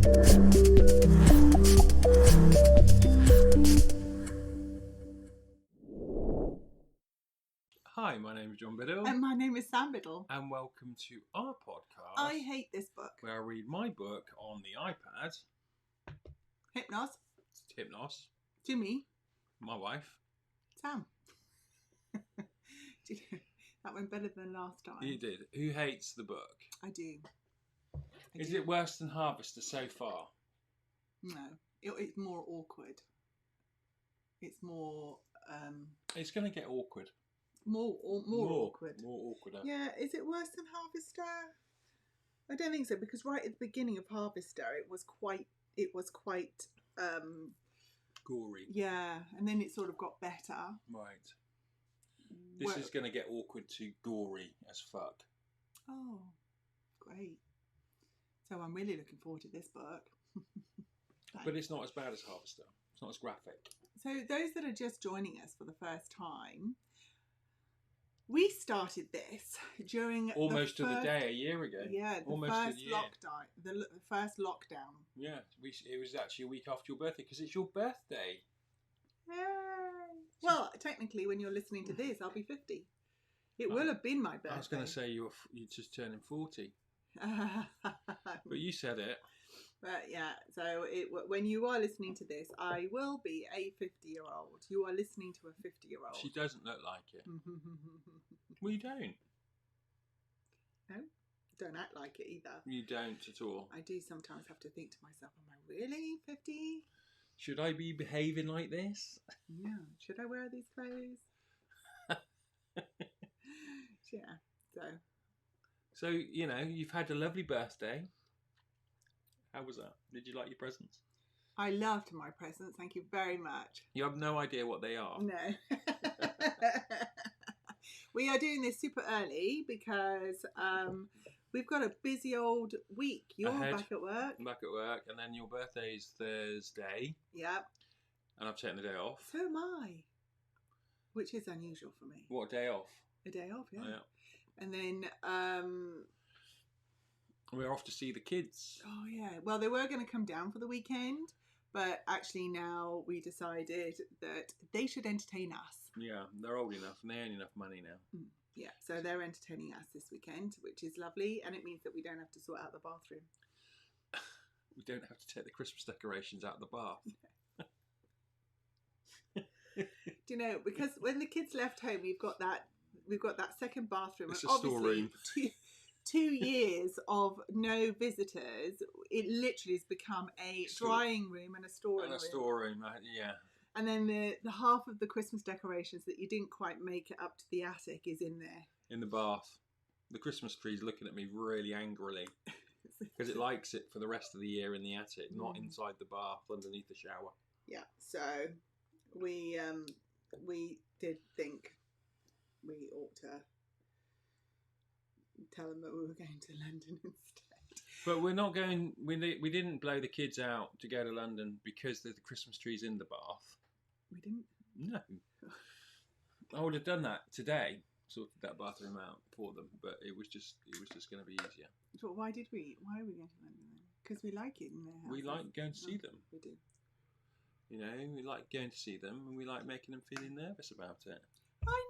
Hi, my name is John Biddle. And my name is Sam Biddle. And welcome to our podcast. I hate this book. Where I read my book on the iPad. HYPNOS. HYPNOS. To me. My wife. Sam. That went better than last time. You did. Who hates the book? I do. Is it worse than Harvester so far? No. It's more awkward. It's more... It's going to get awkward. More awkward. More awkward. Yeah, is it worse than Harvester? I don't think so, because right at the beginning of Harvester, it was quite gory. Yeah, and then it sort of got better. Right. This is going to get awkward to gory as fuck. Oh, great. So I'm really looking forward to this book. But it's not as bad as Harvester. It's not as graphic. So those that are just joining us for the first time, we started this during almost to the day a year ago. Yeah, the first lockdown. The first lockdown. Yeah, it was actually a week after your birthday because it's your birthday. Yay! Well, technically, when you're listening to this, I'll be 50. It will have been my birthday. I was going to say you're just turning 40, but you said it. But yeah, so when you are listening to this, I will be a 50-year-old. You are listening to a 50-year-old. She doesn't look like it. Well, you don't. No, don't act like it either. You don't at all. I do sometimes have to think to myself, am I really 50? Should I be behaving like this? Yeah. Should I wear these clothes? Yeah. So, you've had a lovely birthday. How was that? Did you like your presents? I loved my presents. Thank you very much. You have no idea what they are. No. We are doing this super early because we've got a busy old week. You're back at work. I'm back at work, and then your birthday is Thursday. Yep. And I've taken the day off. So am I. Which is unusual for me. What, day off? A day off, yeah. Oh, yeah. And then... we're off to see the kids. Oh, yeah. Well, they were going to come down for the weekend, but actually now we decided that they should entertain us. Yeah, they're old enough and they earn enough money now. Yeah, so they're entertaining us this weekend, which is lovely, and it means that we don't have to sort out the bathroom. We don't have to take the Christmas decorations out of the bath. Do you know, because when the kids left home, we've got that second bathroom. It's and a storeroom. 2 years of no visitors, it literally has become a drying room and a storeroom. And a storeroom, yeah. And then the half of the Christmas decorations that you didn't quite make it up to the attic is in there. In the bath. The Christmas tree's looking at me really angrily because it likes it for the rest of the year in the attic, not inside the bath underneath the shower. Yeah, so we did think we ought to tell them that we were going to London instead. But we're not going. We didn't blow the kids out to go to London because the Christmas tree's in the bath. We didn't. No, I would have done that today, sorted that bathroom out for them. But it was just going to be easier. So why are we going to London then? Because we like it in their house. We like going to see them. We do. We like going to see them, and we like making them feeling nervous about it. I know.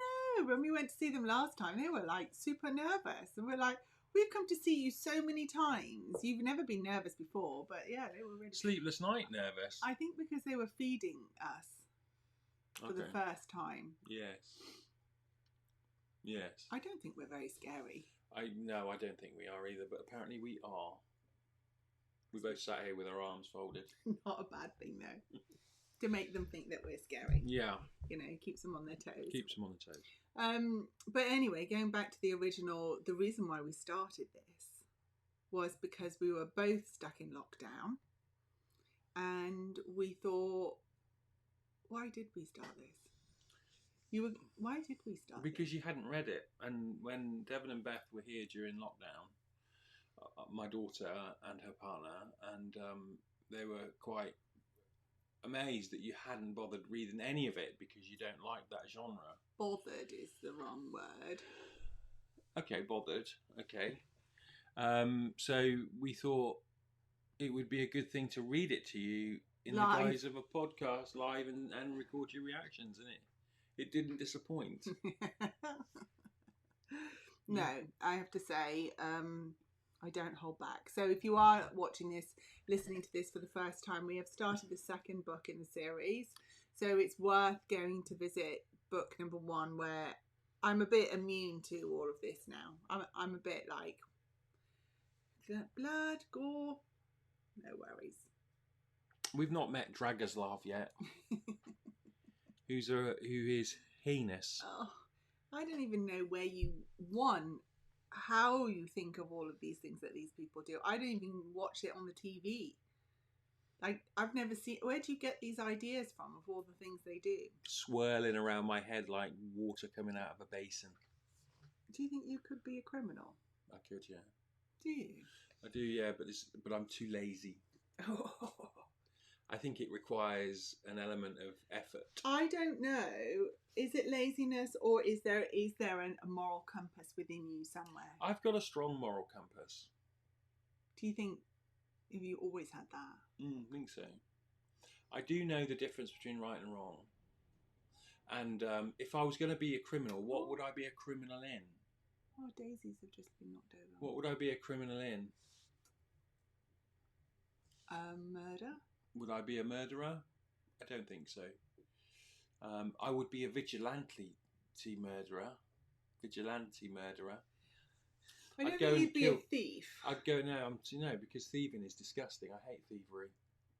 When we went to see them last time, they were like super nervous, and we're like, we've come to see you so many times. You've never been nervous before, but yeah, they were really sleepless night nervous. I think because they were feeding us for the first time. Yes. I don't think we're very scary. No, I don't think we are either, but apparently we are. We both sat here with our arms folded. Not a bad thing though. To make them think that we're scary. Yeah. Keeps them on their toes. Keeps them on the toes. But anyway, going back to the original, the reason why we started this was because we were both stuck in lockdown. And we thought, why did we start this? Why did we start Because you hadn't read it. And when Devon and Beth were here during lockdown, my daughter and her partner, and they were quite amazed that you hadn't bothered reading any of it because you don't like that genre. Bothered is the wrong word. Okay, bothered. Okay. So we thought, it would be a good thing to read it to you in the Live. guise of a podcast live and record your reactions, isn't it? It didn't disappoint. No, I have to say, I don't hold back. So if you are watching this, listening to this for the first time, we have started the second book in the series. So it's worth going to visit book number 1, where I'm a bit immune to all of this now. I'm a bit like, blood, gore, no worries. We've not met Dragoslav yet. Who is heinous. Oh, I don't even know how you think of all of these things that these people do. I don't even watch it on the TV. Like, I've never seen. Where do you get these ideas from of all the things they do? Swirling around my head like water coming out of a basin. Do you think you could be a criminal? I could, yeah. Do you? I do, yeah, but I'm too lazy. I think it requires an element of effort. I don't know. Is it laziness, or is there a moral compass within you somewhere? I've got a strong moral compass. Do you think? Have you always had that? I think so. I do know the difference between right and wrong. And if I was going to be a criminal, what would I be a criminal in? Oh, daisies have just been knocked over. What would I be a criminal in? Murder? Would I be a murderer? I don't think so. I would be a vigilante murderer. I don't think you'd be a thief. I'd go no, because thieving is disgusting. I hate thievery.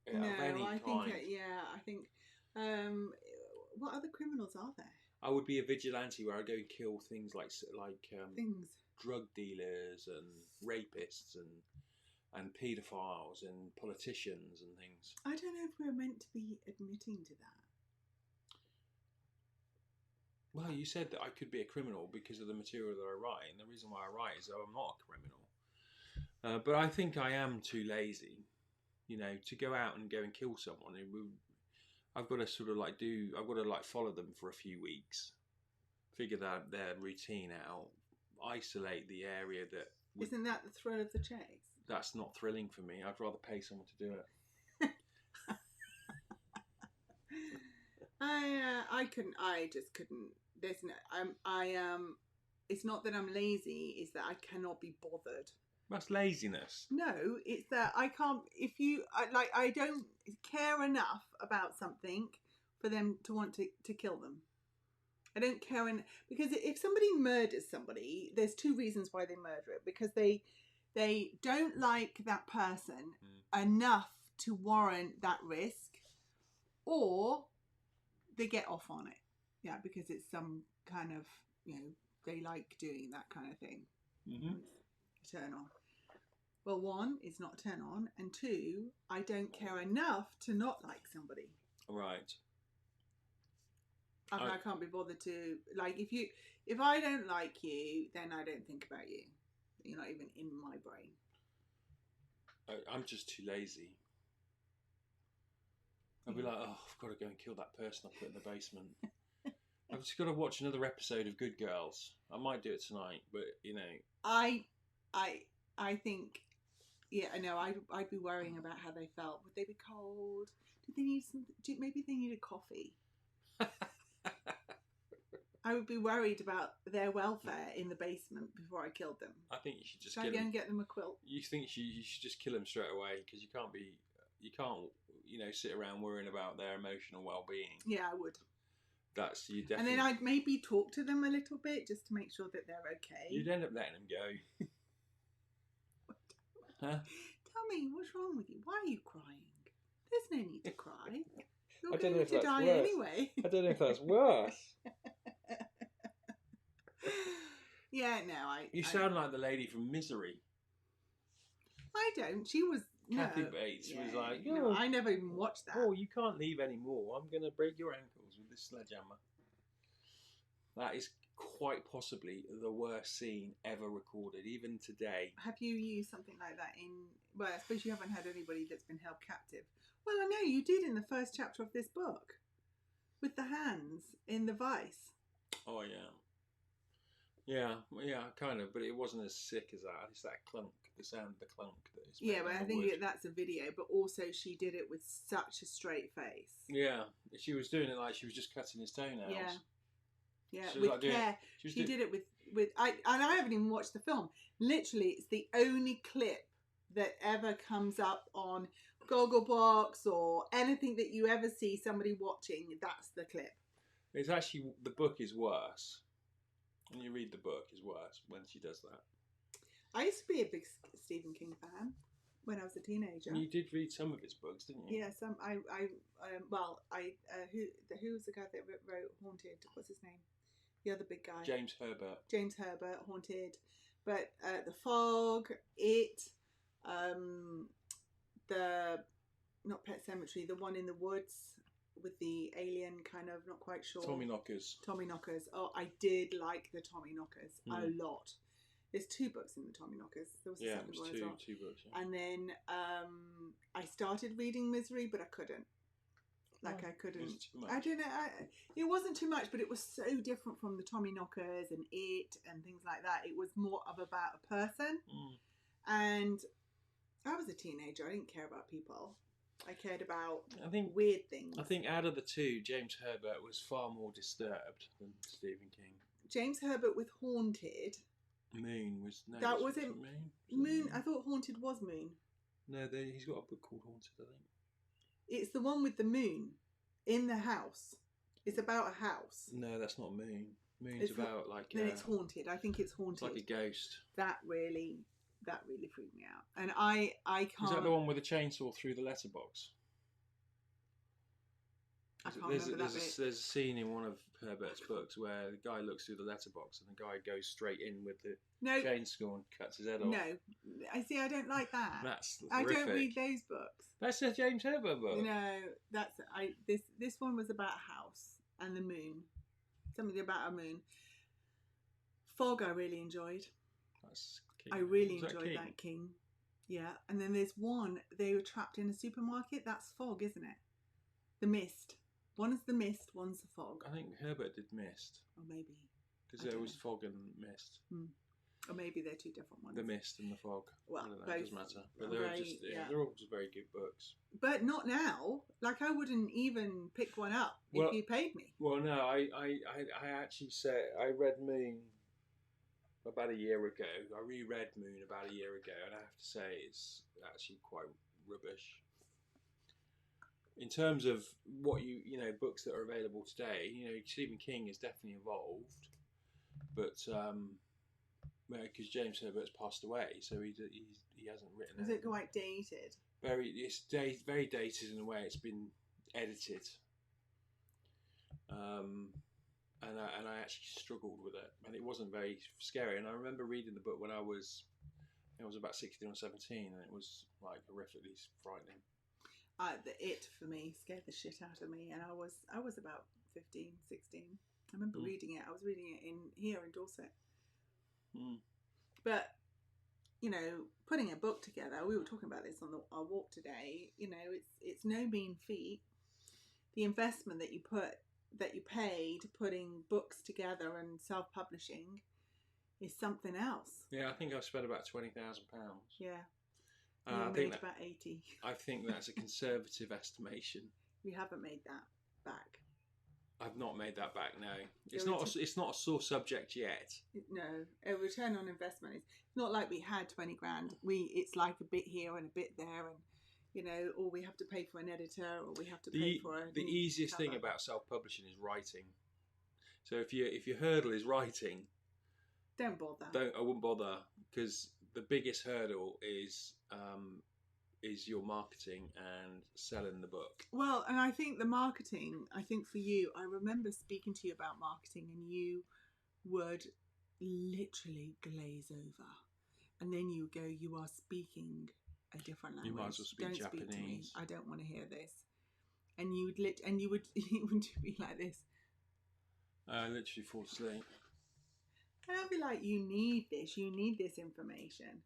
I think. What other criminals are there? I would be a vigilante where I go and kill things like things, drug dealers and rapists and paedophiles and politicians and things. I don't know if we're meant to be admitting to that. Well, you said that I could be a criminal because of the material that I write, and the reason why I write is that I'm not a criminal. But I think I am too lazy, to go out and go and kill someone. I've got to I've got to follow them for a few weeks, figure their routine out, isolate the area that... Isn't that the thrill of the chase? That's not thrilling for me. I'd rather pay someone to do it. I just couldn't. There's no. It's not that I'm lazy. It's that I cannot be bothered. That's laziness. No, it's that I can't. I don't care enough about something for them to want to kill them. I don't care because if somebody murders somebody, there's 2 reasons why they murder it. Because they don't like that person enough to warrant that risk, or they get off on it. Yeah, because it's some kind of, they like doing that kind of thing. Mm-hmm. Turn on. Well, 1, it's not turn on, and 2, I don't care enough to not like somebody. Right. I can't be bothered to, if I don't like you, then I don't think about you. You're not even in my brain. I'm just too lazy. I'll be like, I've got to go and kill that person I put in the basement. I've just got to watch another episode of Good Girls. I might do it tonight, but I think, I know. I'd be worrying about how they felt. Would they be cold? Did they need maybe they needed coffee? I would be worried about their welfare in the basement before I killed them. I think you should just go and get them a quilt. You think you should just kill them straight away, because you can't sit around worrying about their emotional well-being. Yeah, I would. That's you definitely. And then I'd maybe talk to them a little bit just to make sure that they're okay. You'd end up letting them go. Huh? Tell me, what's wrong with you? Why are you crying? There's no need to cry. You're I don't know if to that's die worse. Anyway. I don't know if that's worse. Yeah, no, You sound like the lady from Misery. I don't. She was... Kathy Bates was like, no, I never even watched that. Oh, you can't leave anymore. I'm going to break your ankles with this sledgehammer. That is quite possibly the worst scene ever recorded, even today. Have you used something like that in... Well, I suppose you haven't had anybody that's been held captive. Well, I know you did in the first chapter of this book. With the hands in the vice. Oh, yeah. Yeah, kind of. But it wasn't as sick as that. It's that clunk the sound of the clunk that is. Yeah, but I think that's a video. But also, she did it with such a straight face. Yeah, she was doing it like she was just cutting his toenails. Yeah, yeah, She was with like doing care. She did it with. I haven't even watched the film. Literally, it's the only clip that ever comes up on Gogglebox or anything that you ever see somebody watching. That's the clip. It's actually, the book is worse. When you read the book, is worse when she does that. I used to be a big Stephen King fan when I was a teenager. You did read some of his books, didn't you? Yeah, some. Who's the guy that wrote Haunted? What's his name? The other big guy. James Herbert. James Herbert, Haunted. But The Fog, It, the not Pet Cemetery, the one in the woods with the alien kind of, not quite sure. Tommyknockers. Tommyknockers. Oh, I did like the Tommyknockers a lot. There's 2 books in the Tommyknockers. There was it was two books. Yeah. And then I started reading Misery, but I couldn't. I couldn't. Was it too much? I don't know. It wasn't too much, but it was so different from the Tommyknockers and It and things like that. It was more of about a person. And I was a teenager. I didn't care about people. I cared about weird things. I think out of the 2, James Herbert was far more disturbed than Stephen King. James Herbert with Haunted. Moon was... No, that wasn't Moon. Moon. I thought Haunted was Moon. No, he's got a book called Haunted, I think. It's the one with the moon in the house. It's about a house. No, that's not Moon. Moon's about like... Then it's Haunted. I think it's Haunted. It's like a ghost. That really freaked me out. And I can't... Is that the one with the chainsaw through the letterbox? I can't remember that bit. There's a scene in one of Herbert's books where the guy looks through the letterbox and the guy goes straight in with the chainsaw and cuts his head off. No. I don't like that. That's horrific. I don't read those books. That's a James Herbert book. No, this one was about a house and the moon. Something about a moon. Fog I really enjoyed. That's King. I really enjoyed that King. Yeah. And then there's one, they were trapped in a supermarket. That's Fog, isn't it? The Mist. One is The Mist, one's The Fog. I think Herbert did Mist. Or maybe. Because there was Fog and Mist. Or maybe they're 2 different ones. The Mist and The Fog. Well, I don't know, both, it doesn't matter. But they're all just very good books. But not now. Like, I wouldn't even pick one up if you paid me. Well, no, I actually I read Moon about a year ago. I reread Moon about a year ago, and I have to say it's actually quite rubbish. In terms of what books that are available today, Stephen King has definitely evolved, but because James Herbert's passed away, so he hasn't written. Is it quite dated? It's very dated in the way it's been edited, and I actually struggled with it, and it wasn't very scary. And I remember reading the book when I was about 16 or 17, and it was like horrifically frightening. It for me scared the shit out of me, and I was about 15, 16. I remember reading it. I was reading it here in Dorset. But putting a book together, we were talking about this on our walk today. It's no mean feat. The investment that you pay to putting books together and self-publishing is something else. Yeah, I think I've spent about £20,000. Yeah. I made about 80. I think that's a conservative estimation. You haven't made that back. I've not made that back. No, it's not a sore subject yet. No, a return on investment. It's not like we had 20 grand. It's like a bit here and a bit there, and or we have to pay for an editor, or we have to pay for the easiest thing about self-publishing is writing. So if your hurdle is writing, don't bother. I wouldn't bother, because the biggest hurdle is your marketing and selling the book. Well, and I think the marketing, for you, I remember speaking to you about marketing, and you would literally glaze over, and then you go, you are speaking a different language. You might as well speak Japanese. Speak to me. I don't want to hear this. And you would be like this. I literally fall asleep. And I'd be like, you need this information.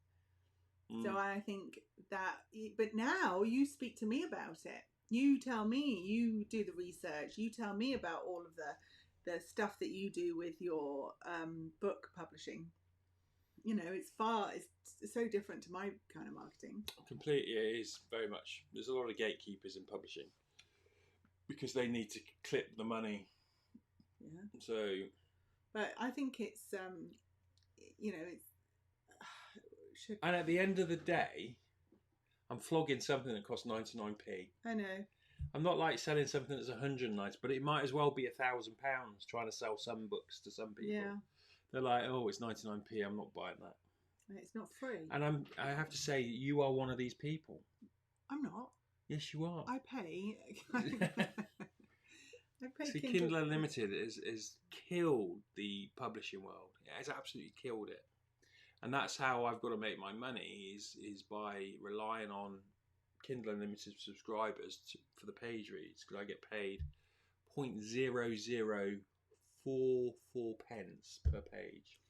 So I think that, but now you speak to me about it. You tell me, you do the research. You tell me about all of the stuff that you do with your book publishing. it's so different to my kind of marketing. Completely, it is very much. There's a lot of gatekeepers in publishing because they need to clip the money. Yeah. So, but I think it's and at the end of the day, I'm flogging something that costs 99p. I know. I'm not like selling something that's 190, but it might as well be £1,000 trying to sell some books to some people. Yeah. They're like, oh, it's 99p. I'm not buying that. It's not free. And I have to say, you are one of these people. I'm not. Yes, you are. I pay. See, Kindle Unlimited has killed the publishing world. It has absolutely killed it. And that's how I've got to make my money is by relying on Kindle Unlimited subscribers for the page reads, because I get paid 0.0044 pence per page.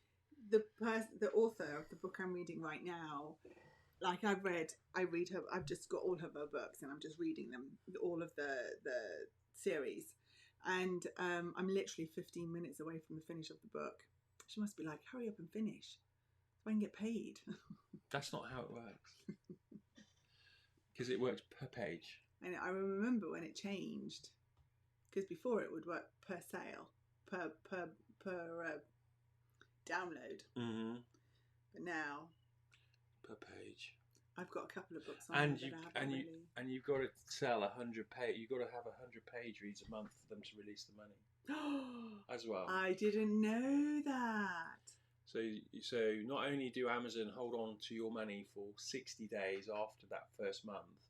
The author of the book I'm reading right now, like I read her. I've just got all of her books and I'm just reading them, all of the series, and I'm literally 15 minutes away from the finish of the book. She must be like, hurry up and finish so I can get paid. That's not how it works. Because it works per page. And I remember when it changed, because before it would work per sale, per download. Mm-hmm. But now, per page. I've got a couple of books on and you've got to sell 100 page. You've got to have 100 page reads a month for them to release the money. As well. I didn't know that. So not only do Amazon hold on to your money for 60 days after that first month.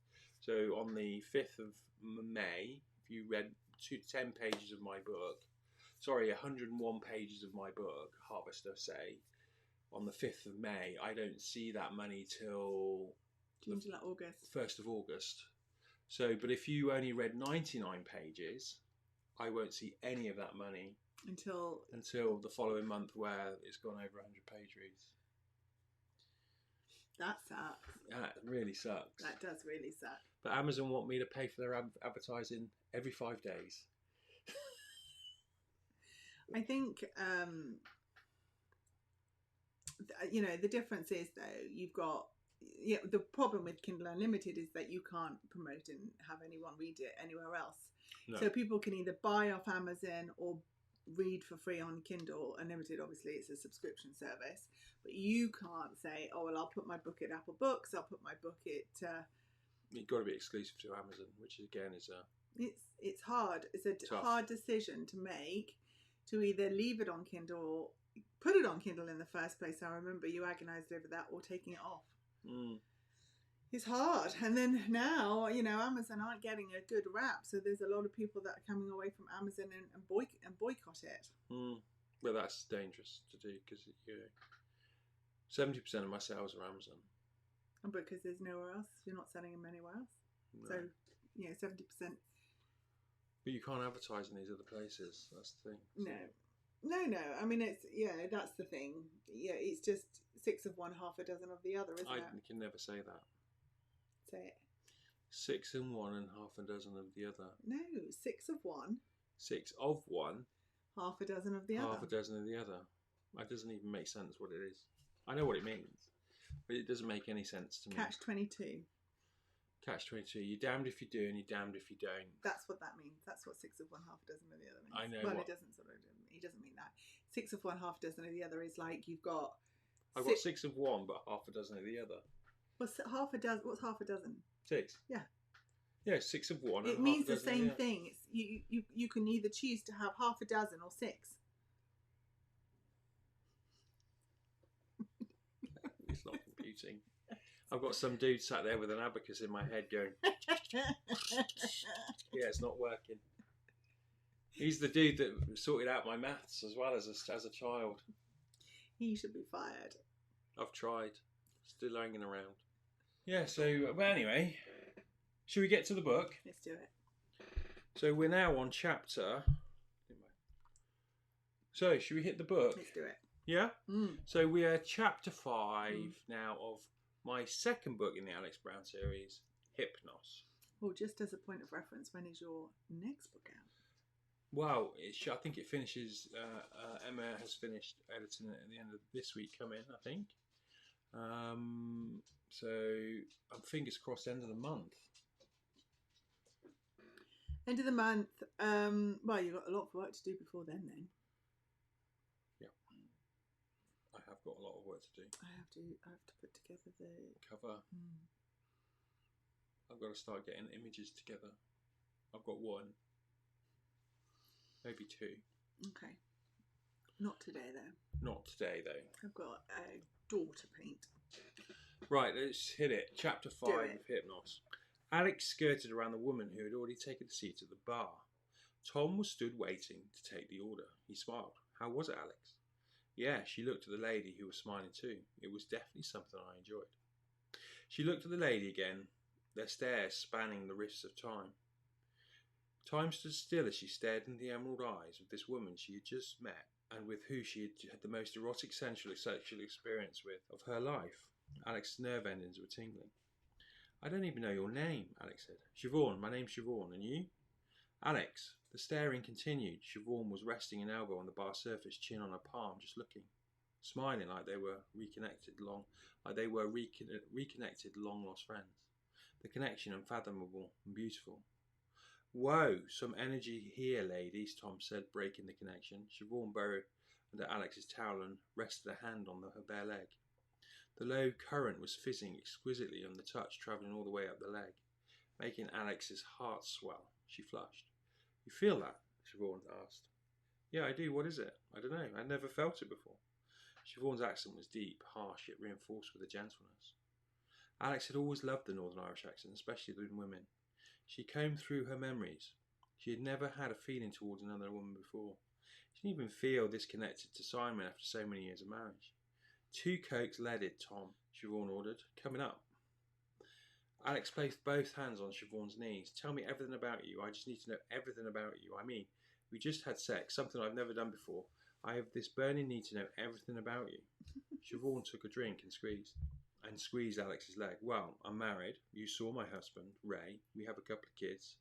So on the 5th of May, if you read 10 pages of my book, 101 pages of my book, Harvester Say, on the 5th of May, I don't see that money till August. 1st of August. So, but if you only read 99 pages, I won't see any of that money until the following month, where it's gone over 100 page reads. That sucks. That really sucks. That does really suck. But Amazon want me to pay for their advertising every 5 days. I think the difference is, though, you've got the problem with Kindle Unlimited is that you can't promote and have anyone read it anywhere else. No. So people can either buy off Amazon or read for free on Kindle Unlimited. Obviously, it's a subscription service, but you can't say, "Oh, well, I'll put my book at Apple Books. I'll put my book at." You've got to be exclusive to Amazon, which again is it's hard. It's a tough. Hard decision to make, to either leave it on Kindle or put it on Kindle in the first place. I remember you agonised over that, or taking it off. Mm. It's hard. And then now, Amazon aren't getting a good rap, so there's a lot of people that are coming away from Amazon and boycott it. Mm. Well, that's dangerous to do, because 70% of my sales are Amazon. And because there's nowhere else, you're not selling them anywhere else. No. So 70%. But you can't advertise in these other places. That's the thing. So. No. I mean, that's the thing. Yeah, it's just 6 of one, half a dozen of the other, isn't it? I can never say that. Say it. 6 of one and half a dozen of the other. No, 6 of one. 6 of one. Half a dozen of the other. Half a dozen of the other. That doesn't even make sense what it is. I know what it means, but it doesn't make any sense to me. Catch-22. Catch-22. You're damned if you do and you're damned if you don't. That's what that means. That's what 6 of one, half a dozen of the other means. I know. Well, it doesn't he doesn't mean that. 6 of one, half a dozen of the other is like you've got... I've got 6 of one, but half a dozen of the other. What's half a dozen? What's half a dozen? 6. Yeah. Yeah, 6 of one. It means the same thing. It's, you can either choose to have half a dozen or 6. It's not computing. I've got some dude sat there with an abacus in my head going, yeah, it's not working. He's the dude that sorted out my maths as well as a child. He should be fired. I've tried. Still hanging around. Yeah, so, but anyway, should we get to the book? Let's do it. So we're now on chapter... So, should we hit the book? Let's do it. Yeah? Mm. So we are chapter 5 now of my second book in the Alex Brown series, HYPNOS. Well, just as a point of reference, when is your next book out? Well, I think it finishes, Emma has finished editing it at the end of this week coming, I think. So I'm fingers crossed end of the month. End of the month. Well, you've got a lot of work to do before then. Yeah, I have got a lot of work to do. I have to put together the cover. I've got to start getting images together. I've got one, maybe two. Okay. Not today, though. Not today, though. I've got a door to paint. Right, let's hit it. Chapter 5 of HYPNOS. Alex skirted around the woman who had already taken a seat at the bar. Tom was stood waiting to take the order. He smiled. How was it, Alex? Yeah, she looked at the lady who was smiling too. It was definitely something I enjoyed. She looked at the lady again, their stares spanning the rifts of time. Time stood still as she stared into the emerald eyes of this woman she had just met and with who she had the most erotic sensual sexual experience with of her life. Alex's nerve endings were tingling. I don't even know your name, Alex said. Siobhan, my name's Siobhan, and you? Alex. The staring continued. Siobhan was resting an elbow on the bar surface, chin on her palm, just looking, smiling like they were reconnected long lost friends. The connection unfathomable and beautiful. Whoa, some energy here, ladies, Tom said, breaking the connection. Siobhan burrowed under Alex's towel and rested a hand on her bare leg. The low current was fizzing exquisitely on the touch, travelling all the way up the leg, making Alex's heart swell. She flushed. You feel that? Siobhan asked. Yeah, I do. What is it? I don't know. I'd never felt it before. Siobhan's accent was deep, harsh, yet reinforced with a gentleness. Alex had always loved the Northern Irish accent, especially in women. She combed through her memories. She had never had a feeling towards another woman before. She didn't even feel disconnected to Simon after so many years of marriage. 2 cokes leaded, Tom, Siobhan ordered. Coming up. Alex placed both hands on Siobhan's knees. Tell me everything about you. I just need to know everything about you. I mean, we just had sex, something I've never done before. I have this burning need to know everything about you. Siobhan took a drink and squeezed Alex's leg. Well, I'm married. You saw my husband, Ray. We have a couple of kids.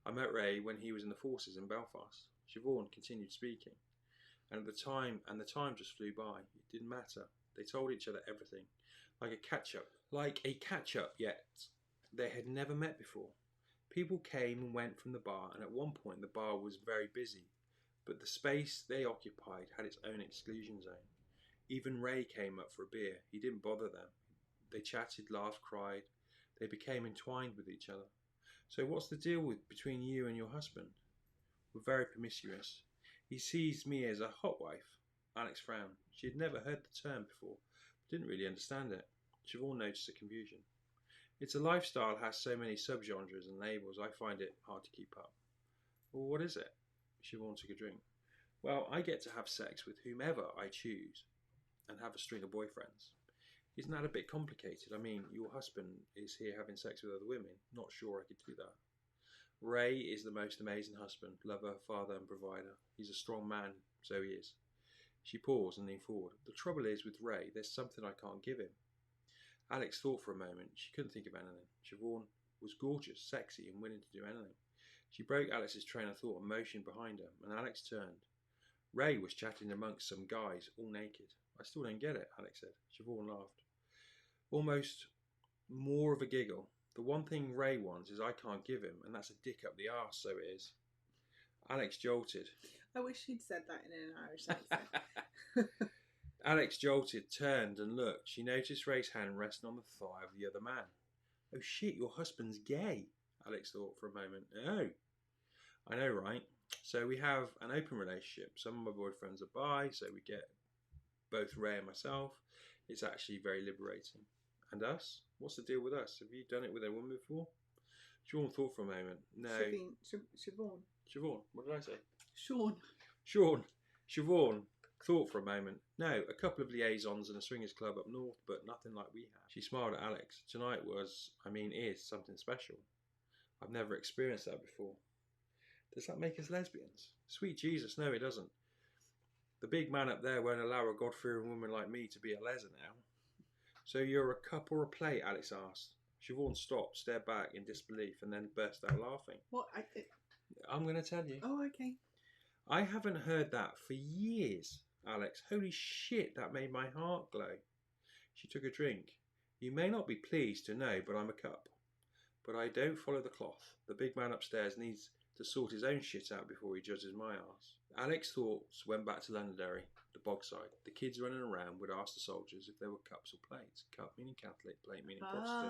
I met Ray when he was in the forces in Belfast. Siobhan continued speaking. And the time just flew by. It didn't matter. They told each other everything. Like a catch-up, yet they had never met before. People came and went from the bar, and at one point the bar was very busy, but the space they occupied had its own exclusion zone. Even Ray came up for a beer. He didn't bother them. They chatted, laughed, cried. They became entwined with each other. So what's the deal between you and your husband? We're very promiscuous. He sees me as a hot wife. Alex frowned. She had never heard the term before, but didn't really understand it. Siobhan noticed the confusion. It's a lifestyle has so many subgenres and labels, I find it hard to keep up. Well, what is it? Siobhan took a drink. Well, I get to have sex with whomever I choose and have a string of boyfriends. Isn't that a bit complicated? I mean, your husband is here having sex with other women. Not sure I could do that. Ray is the most amazing husband, lover, father and provider. He's a strong man, so he is. She paused and leaned forward. The trouble is with Ray, there's something I can't give him. Alex thought for a moment. She couldn't think of anything. Siobhan was gorgeous, sexy and willing to do anything. She broke Alex's train of thought and motioned behind her, and Alex turned. Ray was chatting amongst some guys, all naked. I still don't get it, Alex said. Siobhan laughed. Almost more of a giggle. The one thing Ray wants is I can't give him, and that's a dick up the arse, so it is. Alex jolted. I wish she'd said that in an Irish accent. Alex jolted, turned and looked. She noticed Ray's hand resting on the thigh of the other man. Oh shit, your husband's gay, Alex thought for a moment. Oh, I know, right? So we have an open relationship. Some of my boyfriends are bi, so we get both Ray and myself. It's actually very liberating. And us? What's the deal with us? Have you done it with a woman before? Siobhan thought for a moment. No. Siobhan. Siobhan, what did I say? Sean. Siobhan thought for a moment. No, a couple of liaisons in a swingers club up north, but nothing like we have. She smiled at Alex. Tonight is something special. I've never experienced that before. Does that make us lesbians? Sweet Jesus, no it doesn't. The big man up there won't allow a God-fearing woman like me to be a leser now. So you're a cup or a plate? Alex asked. Siobhan stopped, stared back in disbelief, and then burst out laughing. What? I'm going to tell you. Oh, okay. I haven't heard that for years, Alex. Holy shit, that made my heart glow. She took a drink. You may not be pleased to know, but I'm a cup. But I don't follow the cloth. The big man upstairs needs to sort his own shit out before he judges my arse. Alex's thoughts went back to Londonderry, the bogside. The kids running around would ask the soldiers if there were cups or plates. Cup meaning Catholic, plate meaning Protestant.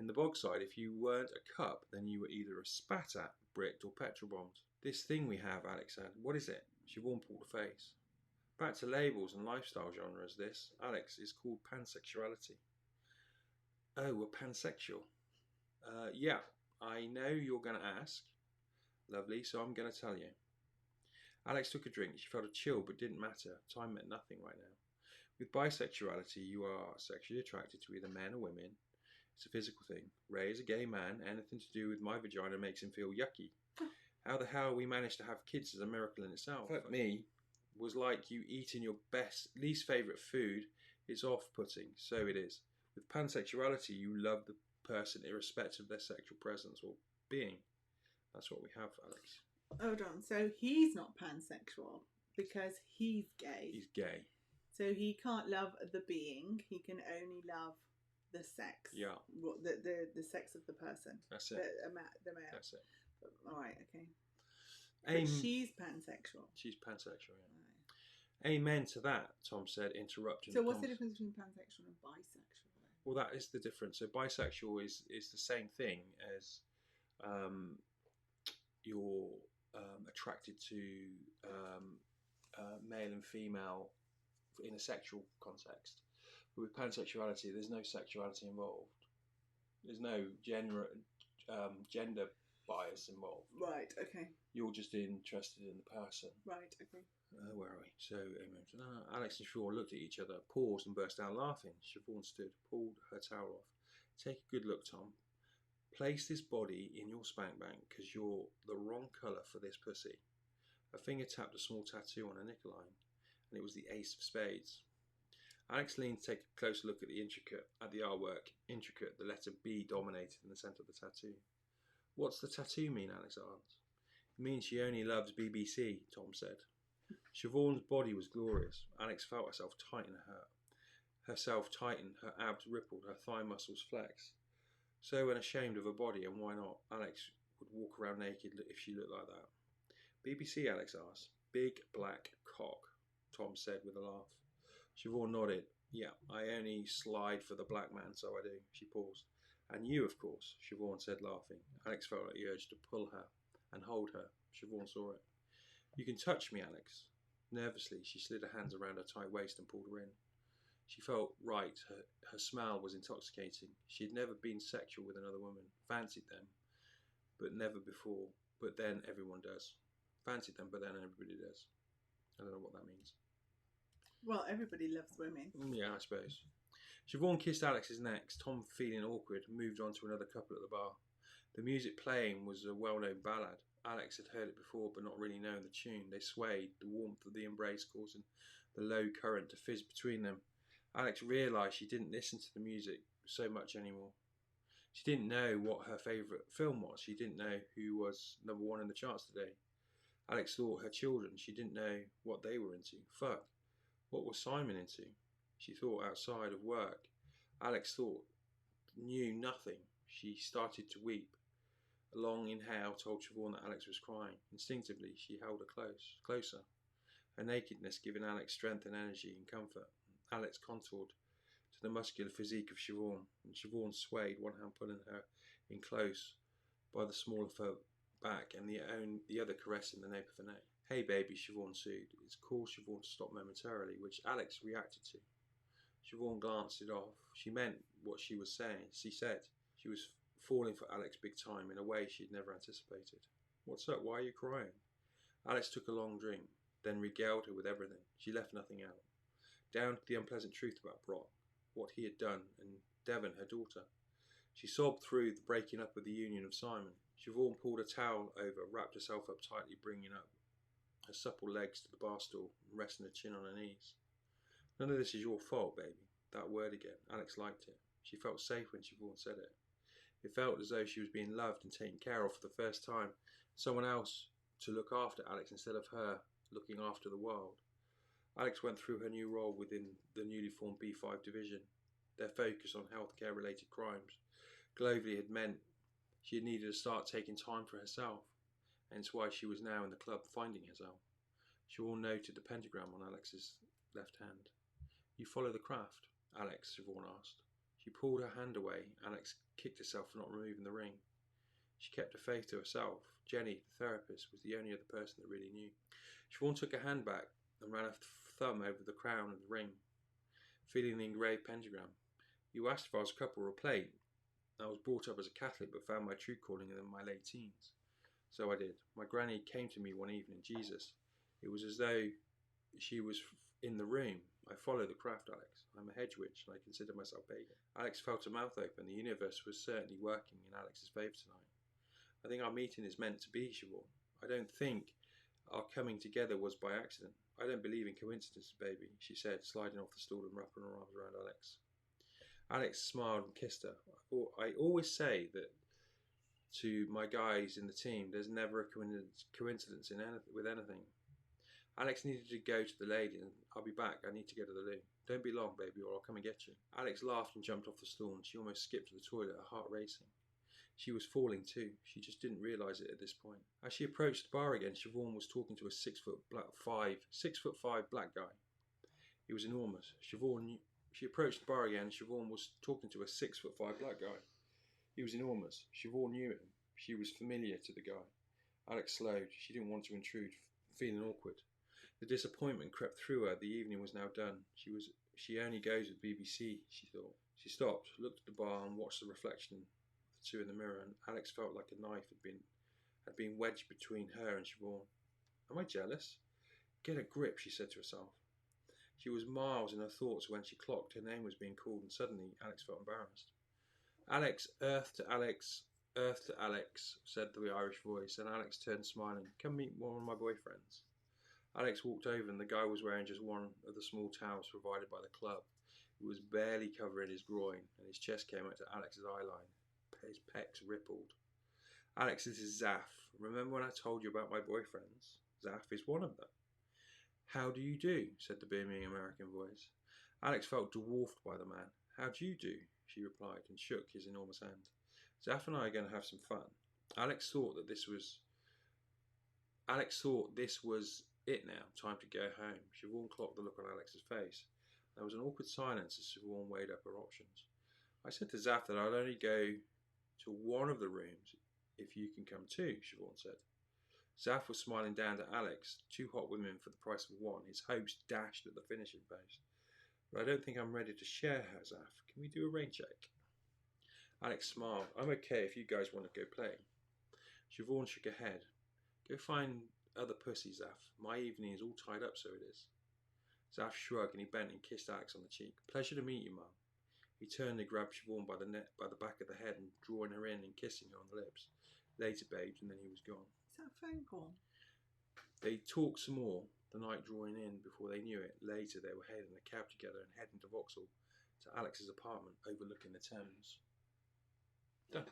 In the bogside, if you weren't a cup, then you were either a spat at, bricked, or petrol bombed. This thing we have, Alex said. What is it? Siobhan pulled a face. Back to labels and lifestyle genres, this, Alex, is called pansexuality. Oh, we're pansexual. Yeah, I know you're going to ask. Lovely, so I'm going to tell you. Alex took a drink. She felt a chill, but didn't matter. Time meant nothing right now. With bisexuality, you are sexually attracted to either men or women. It's a physical thing. Ray is a gay man. Anything to do with my vagina makes him feel yucky. How the hell we managed to have kids is a miracle in itself. Fuck me was like you eating your least favourite food. It's off-putting. So it is. With pansexuality, you love the person irrespective of their sexual presence or being. That's what we have, Alex. Hold on. So he's not pansexual because he's gay. He's gay. So he can't love the being. He can only love the sex. Yeah. The sex of the person. That's it. The male. That's it. All right. Okay. But she's pansexual. She's pansexual, yeah. Right. Amen to that, Tom said, interrupting. So what's the difference between pansexual and bisexual? Well, that is the difference. So bisexual is the same thing as you're attracted to male and female in a sexual context. But with pansexuality, there's no sexuality involved. There's no gender bias involved. Right, okay. You're just interested in the person. Right, okay. Where are we? So Alex and Siobhan looked at each other, paused and burst out laughing. Siobhan stood, pulled her towel off. Take a good look, Tom. Place this body in your spank bank because you're the wrong colour for this pussy. Her finger tapped a small tattoo on her knickline, and it was the ace of spades. Alex leaned to take a closer look at the artwork. Intricate, the letter B dominated in the centre of the tattoo. What's the tattoo mean? Alex asked. It means she only loves BBC, Tom said. Siobhan's body was glorious. Alex felt herself tighten her abs rippled, her thigh muscles flexed. So unashamed of her body, and why not? Alex would walk around naked if she looked like that. BBC, Alex asked. Big black cock, Tom said with a laugh. Siobhan nodded. Yeah, I only slide for the black man, so I do. She paused. And you, of course, Siobhan said, laughing. Alex felt like the urge to pull her and hold her. Siobhan saw it. You can touch me, Alex. Nervously, she slid her hands around her tight waist and pulled her in. She felt right. Her smell was intoxicating. She had never been sexual with another woman. Fancied them, but never before. But then everyone does. Fancied them, but then everybody does. I don't know what that means. Well, everybody loves women. Yeah, I suppose. Siobhan kissed Alex's neck. Tom, feeling awkward, moved on to another couple at the bar. The music playing was a well-known ballad. Alex had heard it before, but not really known the tune. They swayed, the warmth of the embrace causing the low current to fizz between them. Alex realised she didn't listen to the music so much anymore. She didn't know what her favourite film was. She didn't know who was number one in the charts today. Alex thought her children. She didn't know what they were into. Fuck. What was Simon into? She thought outside of work. Alex knew nothing. She started to weep. A long inhale told Siobhan that Alex was crying. Instinctively, she held her closer. Her nakedness giving Alex strength and energy and comfort. Alex contoured to the muscular physique of Siobhan, and Siobhan swayed, one hand pulling her in close by the small of her back and the other caressing the nape of her neck. Hey baby, Siobhan soothed. It caused Siobhan to stop momentarily, which Alex reacted to. Siobhan glanced it off. She meant what she was saying. She said she was falling for Alex big time in a way she'd never anticipated. What's up? Why are you crying? Alex took a long drink, then regaled her with everything. She left nothing out. Down to the unpleasant truth about Brock, what he had done, and Devon, her daughter. She sobbed through the breaking up of the union of Simon. Siobhan pulled a towel over, wrapped herself up tightly, bringing up her supple legs to the bar stool, and resting her chin on her knees. None of this is your fault, baby. That word again. Alex liked it. She felt safe when Siobhan said it. It felt as though she was being loved and taken care of for the first time. Someone else to look after Alex instead of her looking after the world. Alex went through her new role within the newly formed B5 division. Their focus on healthcare-related crimes globally had meant she had needed to start taking time for herself, hence why she was now in the club finding herself. Siobhan noted the pentagram on Alex's left hand. "You follow the craft?" Alex, Siobhan asked. She pulled her hand away. Alex kicked herself for not removing the ring. She kept her faith to herself. Jenny, the therapist, was the only other person that really knew. Siobhan took her hand back and ran her thumb over the crown of the ring, feeling the engraved pentagram. "You asked if I was a couple or a plate. I was brought up as a Catholic but found my true calling in my late teens. So I did. My granny came to me one evening, Jesus. It was as though she was in the room. I follow the craft, Alex. I'm a hedge witch and I consider myself pagan." Alex felt her mouth open. The universe was certainly working in Alex's favour tonight. "I think our meeting is meant to be, Siobhan. I don't think our coming together was by accident. I don't believe in coincidences, baby," she said, sliding off the stool and wrapping her arms around Alex. Alex smiled and kissed her. "I always say that to my guys in the team, there's never a coincidence with anything. Alex needed to go to the lady and I'll be back. I need to go to the loo. Don't be long, baby, or I'll come and get you." Alex laughed and jumped off the stool and she almost skipped to the toilet, her heart racing. She was falling too. She just didn't realise it at this point. As she approached the bar again, Siobhan was talking to a 6'5" black guy. He was enormous. She approached the bar again. Siobhan was talking to a 6'5" black guy. He was enormous. Siobhan knew him. She was familiar to the guy. Alex slowed. She didn't want to intrude, feeling awkward. The disappointment crept through her. The evening was now done. She only goes with BBC, she thought. She stopped, looked at the bar and watched the reflection of the two in the mirror, and Alex felt like a knife had been wedged between her and Siobhan. "Am I jealous?" "Get a grip," she said to herself. She was miles in her thoughts when she clocked her name was being called, and suddenly Alex felt embarrassed. "Alex, earth to Alex, said the Irish voice, and Alex turned smiling. "Come meet one of my boyfriends." Alex walked over and the guy was wearing just one of the small towels provided by the club. It was barely covering his groin and his chest came up to Alex's eyeline. His pecs rippled. "Alex, this is Zaf. Remember when I told you about my boyfriends? Zaf is one of them." "How do you do?" said the beaming American voice. Alex felt dwarfed by the man. "How do you do?" she replied and shook his enormous hand. "Zaf and I are going to have some fun." Alex thought this was it now, time to go home. Siobhan clocked the look on Alex's face. There was an awkward silence as Siobhan weighed up her options. "I said to Zaf that I'd only go to one of the rooms if you can come too," Siobhan said. Zaf was smiling down at Alex. "Two hot women for the price of one." His hopes dashed at the finishing post. "But I don't think I'm ready to share her, Zaf. Can we do a rain check?" Alex smiled. "I'm okay if you guys want to go play." Siobhan shook her head. "Go find other pussy, Zaf. My evening is all tied up, so it is." Zaf shrugged and he bent and kissed Alex on the cheek. "Pleasure to meet you, Mum." He turned and grabbed Siobhan by the back of the head and drawing her in and kissing her on the lips. "Later, babes," and then he was gone. Is that a phone call? They talked some more, the night drawing in before they knew it. Later they were hailing a cab together and heading to Vauxhall, to Alex's apartment overlooking the Thames. Done.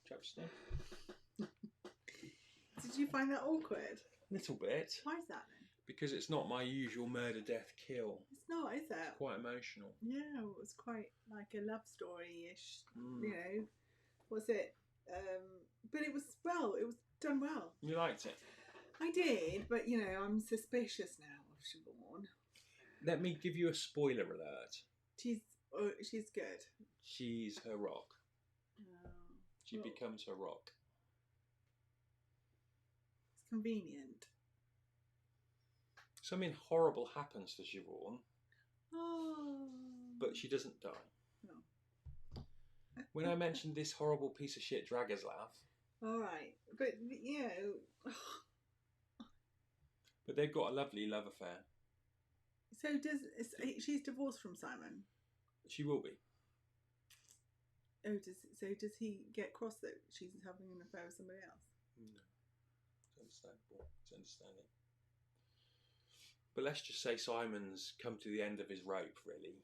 Chapter done. Did you find that awkward? Little bit. Why is that then? Because it's not my usual murder, death, kill. It's not, is it? It's quite emotional. Yeah, it was quite like a love story-ish. You know, was it? But it was done well. You liked it? I did, but you know, I'm suspicious now of Siobhan. Let me give you a spoiler alert. She's good. She's her rock. Oh, She becomes her rock. It's convenient. Something horrible happens to Siobhan, Oh. but she doesn't die. No. When I mentioned this horrible piece of shit Dragoslav, All right, but you know. but they've got a lovely love affair. So she's divorced from Simon? She will be. Oh, does he get cross that she's having an affair with somebody else? No, it's understandable. It's understanding. But let's just say Simon's come to the end of his rope, really.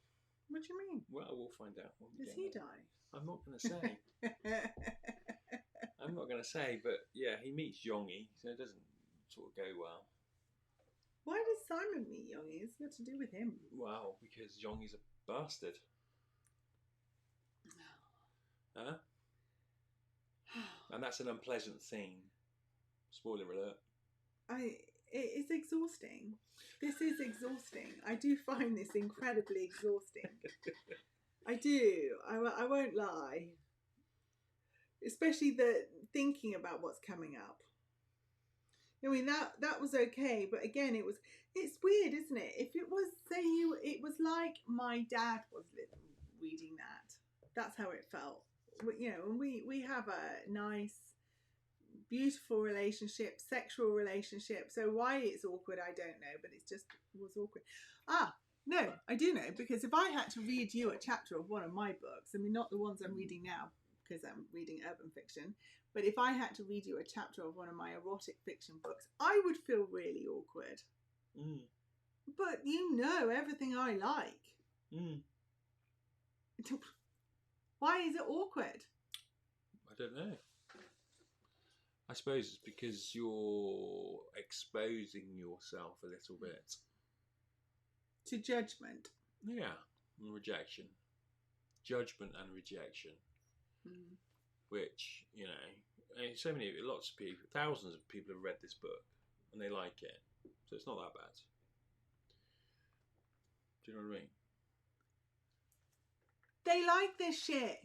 What do you mean? Well, we'll find out. Does he die? I'm not going to say. I'm not going to say, but yeah, he meets Jongy, so it doesn't sort of go well. Why does Simon meet Youngie? It's got to do with him. Wow, because Youngie's a bastard. Huh? And that's an unpleasant scene. Spoiler alert. It's exhausting. This is exhausting. I do find this incredibly exhausting. I do. I won't lie. Especially the thinking about what's coming up. I mean, that was okay, but again, it's weird, isn't it? If it was, it was like my dad was reading that. That's how it felt. You know, and we have a nice, beautiful relationship, sexual relationship. So why it's awkward, I don't know, but it just was awkward. No, I do know, because if I had to read you a chapter of one of my books, I mean, not the ones I'm reading now, because I'm reading urban fiction, but if I had to read you a chapter of one of my erotic fiction books, I would feel really awkward. Mm. But you know everything I like. Mm. Why is it awkward? I don't know. I suppose it's because you're exposing yourself a little bit. To judgment. Yeah, and rejection. Judgment and rejection. Mm. Which, you know, lots of people, thousands of people have read this book and they like it. So it's not that bad. Do you know what I mean? They like this shit.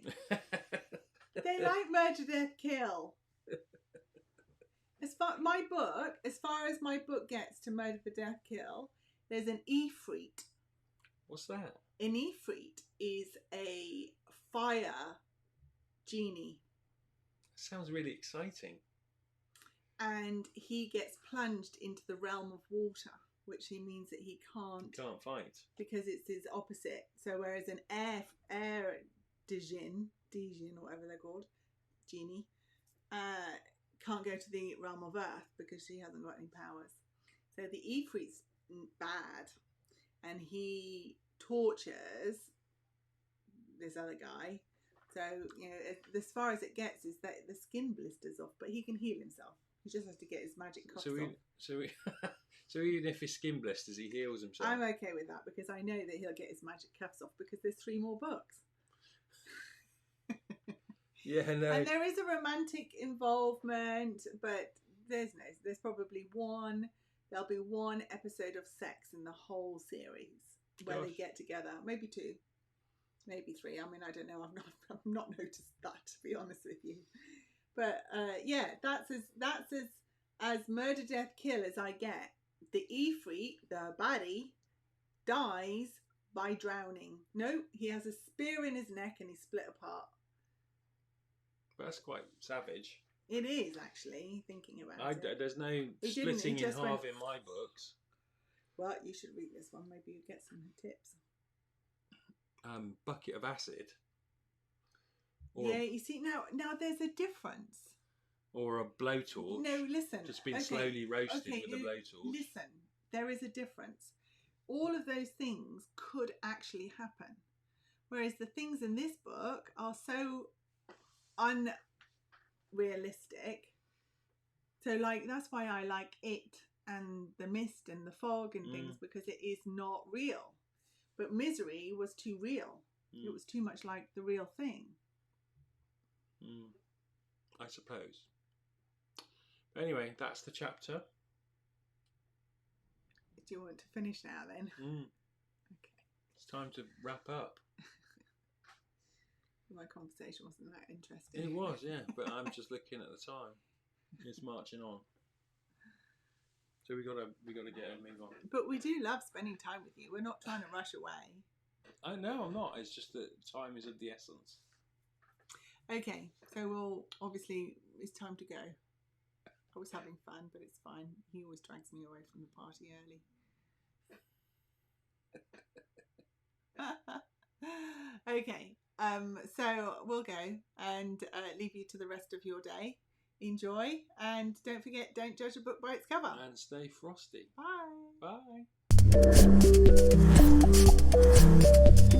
They like Murder, Death, Kill. As far as my book gets to Murder for Death, Kill, there's an Ifrit. What's that? An Ifrit is a fire genie. Sounds really exciting. And he gets plunged into the realm of water, which means that he can't fight. Because it's his opposite. So whereas an air djinn, or whatever they're called, genie, can't go to the realm of earth because she hasn't got any powers. So the Ifrit's bad, and he tortures this other guy. So, you know, as far as it gets is that the skin blisters off, but he can heal himself. He just has to get his magic cuffs off. So even if his skin blisters, he heals himself. I'm okay with that because I know that he'll get his magic cuffs off because there's 3 more books. Yeah, no. And there is a romantic involvement, but there's probably there'll be one episode of sex in the whole series where they get together. Maybe 2, maybe 3. I mean, I don't know. I've not noticed that, to be honest with you. But yeah, that's as Murder, Death, Kill as I get. The Ifrit, the baddie, dies by drowning. No, he has a spear in his neck and he's split apart. That's quite savage. It is, actually, thinking about it. There's no splitting in half in my books. Well, you should read this one. Maybe you get some tips. Bucket of acid. Yeah, you see, now there's a difference. Or a blowtorch. No, listen. Just been slowly roasted with the blowtorch. Listen, there is a difference. All of those things could actually happen. Whereas the things in this book are so unrealistic. So, like, that's why I like it and the mist and the fog and things, because it is not real. But Misery was too real. It was too much like the real thing. I suppose. But anyway, that's the chapter. Do you want to finish now then? Okay. It's time to wrap up. My conversation wasn't that interesting. It was, yeah, but I'm just looking at the time. It's marching on. So we gotta get a move on. But we do love spending time with you. We're not trying to rush away. No, I'm not. It's just that time is of the essence. Okay, so obviously it's time to go. I was having fun, but it's fine. He always drags me away from the party early. Okay, so we'll go and leave you to the rest of your day. Enjoy, and don't forget, don't judge a book by its cover. And stay frosty. Bye. Bye.